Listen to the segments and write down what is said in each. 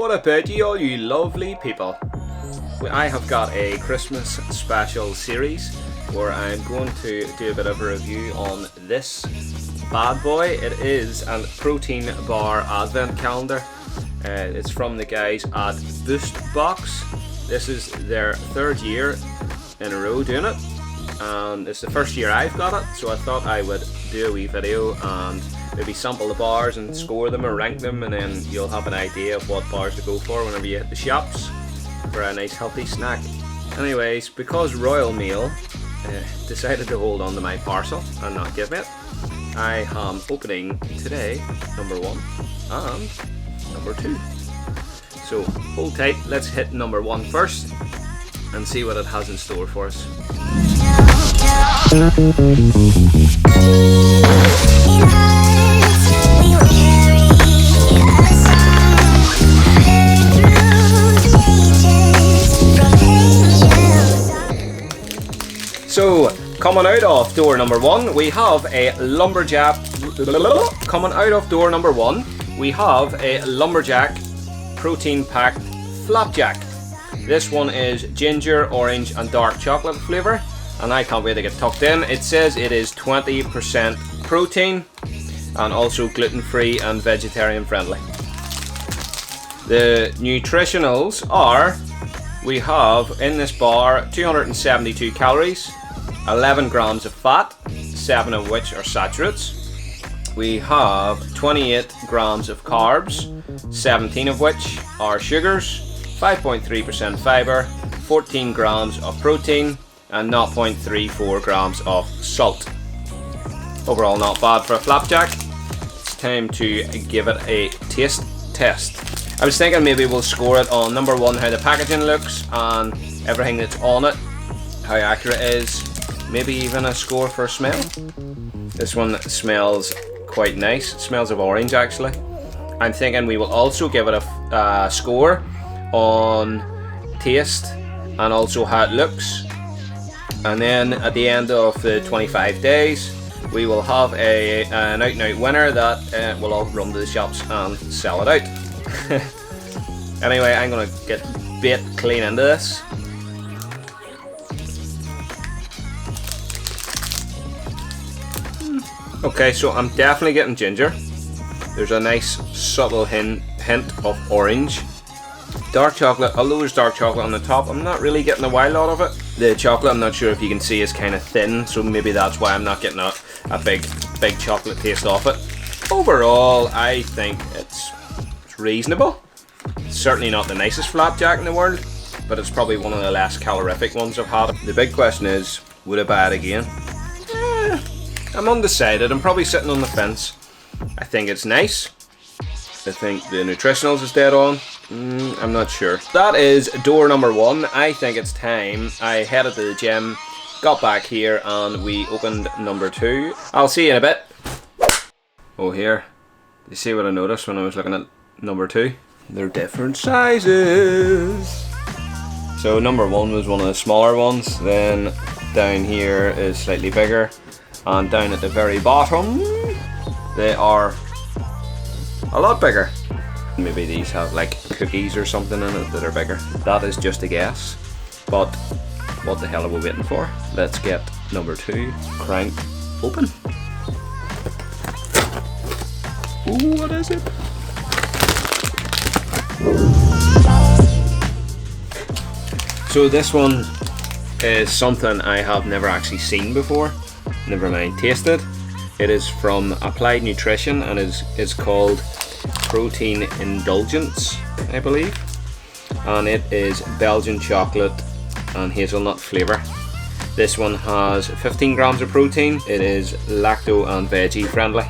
What about you all, you lovely people? I have got a Christmas special series where I'm going to do a bit of a review on this bad boy. It is a protein bar advent calendar. It's from the guys at Boostbox. This is their third year in a row doing it, and it's the first year I've got it, so I thought I would do a wee video and maybe sample the bars and score them or rank them, and then you'll have an idea of what bars to go for whenever you hit the shops for a nice healthy snack. Anyways, because Royal Mail decided to hold on to my parcel and not give it, I am opening today number 1 and number 2. So hold tight, let's hit number 1 first and see what it has in store for us. So, coming out of door number 1, we have a Lumberjack. Coming out of door number 1, we have a Lumberjack protein packed flapjack. This one is ginger, orange, and dark chocolate flavor, and I can't wait to get tucked in. It says it is 20% protein and also gluten-free and vegetarian friendly. The nutritionals are: we have in this bar 272 calories, 11 grams of fat, 7 of which are saturates. We have 28 grams of carbs, 17 of which are sugars, 5.3% fiber, 14 grams of protein, and 0.34 grams of salt. Overall, not bad for a flapjack. It's time to give it a taste test. I was thinking maybe we'll score it on number 1, how the packaging looks and everything that's on it, how accurate it is, maybe even a score for smell. This one smells quite nice. It smells of orange actually. I'm thinking we will also give it a score on taste and also how it looks, and then at the end of the 25 days we will have an out and out winner that will all run to the shops and sell it out. Anyway, I'm gonna get bit clean into this. Okay, so I'm definitely getting ginger. There's a nice subtle hint of orange. Dark chocolate, although there's dark chocolate on the top, I'm not really getting a wild lot of it. The chocolate, I'm not sure if you can see, is kind of thin, so maybe that's why I'm not getting a big chocolate taste off it. Overall, I think it's reasonable. It's certainly not the nicest flapjack in the world, but it's probably one of the less calorific ones I've had. The big question is, would I buy it again? I'm undecided. I'm probably sitting on the fence. I think it's nice. I think the nutritionals is dead on. I'm not sure. That is door number 1. I think it's time. I headed to the gym, got back here, and we opened number 2. I'll see you in a bit. Oh, here. You see what I noticed when I was looking at number 2? They're different sizes. So number 1 was one of the smaller ones. Then down here is slightly bigger. And down at the very bottom, they are a lot bigger. Maybe these have like cookies or something in it that are bigger. That is just a guess. But what the hell are we waiting for? Let's get number 2 cranked open. Ooh, what is it? So this one is something I have never actually seen before. Never mind tasted. It is from Applied Nutrition and is called Protein Indulgence, I believe, and it is Belgian chocolate and hazelnut flavour. This one has 15 grams of protein. It is lacto and veggie friendly.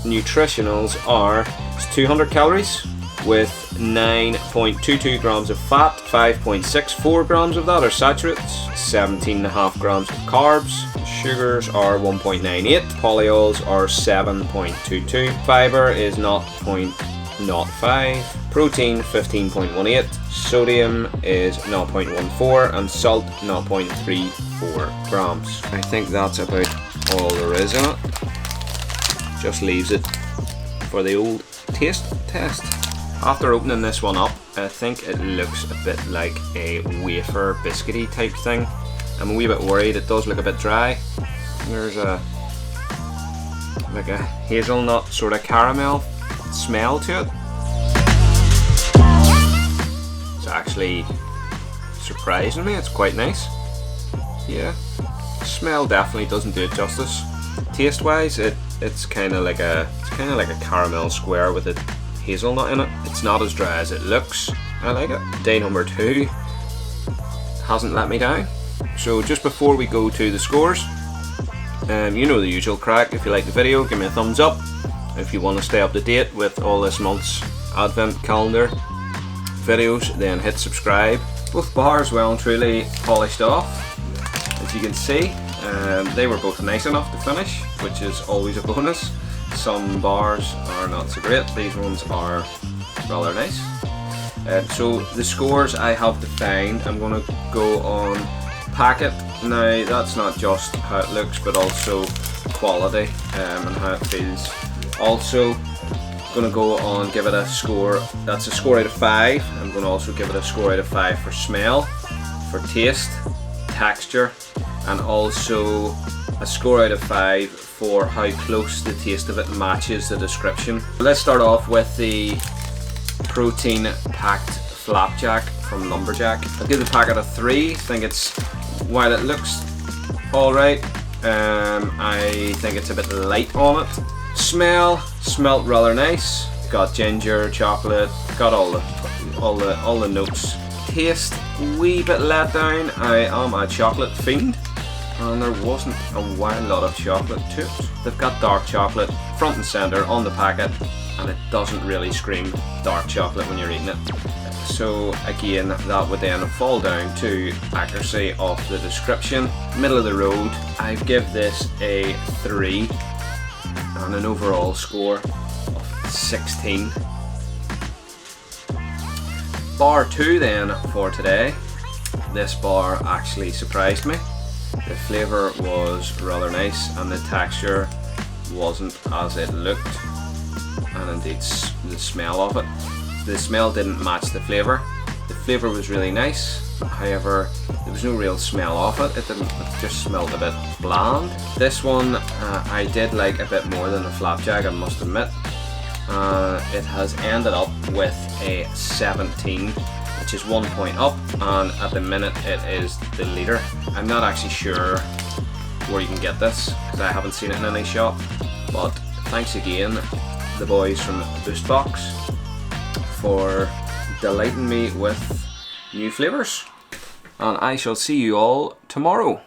Nutritionals are 200 calories with 9.22 grams of fat, 5.64 grams of that are saturates, 17.5 grams of carbs, sugars are 1.98, polyols are 7.22, fiber is 0.05, protein 15.18, sodium is 0.14, and salt 0.34 grams. I think that's about all there is in it. Just leaves it for the old taste test. After opening this one up, I think it looks a bit like a wafer biscuity type thing. I'm a wee bit worried, it does look a bit dry. There's like a hazelnut sort of caramel smell to it. It's actually surprising me, it's quite nice. Yeah, smell definitely doesn't do it justice. Taste wise, it's kind of like a caramel square with a hazelnut in it. It's not as dry as it looks. I like it. Day number 2 hasn't let me down. So just before we go to the scores, you know the usual crack. If you like the video, give me a thumbs up. If you want to stay up to date with all this month's advent calendar videos, then hit subscribe. Both bars well and truly polished off. As you can see, they were both nice enough to finish, which is always a bonus. Some bars are not so great, these ones are rather nice. So the scores I have defined, I'm going to go on packet. Now that's not just how it looks but also quality and how it feels. Also going to go on give it a score, that's a score out of 5. I'm going to also give it a score out of 5 for smell, for taste, texture, and also a score out of 5 for how close the taste of it matches the description. Let's start off with the protein packed flapjack from Lumberjack. I'll give the packet a 3. I think it's, while it looks alright, I think it's a bit light on it. Smelt rather nice. Got ginger, chocolate, got all the notes. Taste, wee bit let down. I am a chocolate fiend, and there wasn't a wild lot of chocolate to it. They've got dark chocolate front and center on the packet, and it doesn't really scream dark chocolate when you're eating it. So again, that would then fall down to accuracy of the description. Middle of the road, I give this a 3 and an overall score of 16. Bar 2 then for today. This bar actually surprised me. The flavour was rather nice and the texture wasn't as it looked, and indeed the smell of it. The smell didn't match the flavour. The flavour was really nice, however there was no real smell of it. It just smelled a bit bland. This one I did like a bit more than the flapjack, I must admit. It has ended up with a 17, which is 1 point up, and at the minute it is the leader. I'm not actually sure where you can get this because I haven't seen it in any shop, but thanks again the boys from Boostbox for delighting me with new flavours, and I shall see you all tomorrow.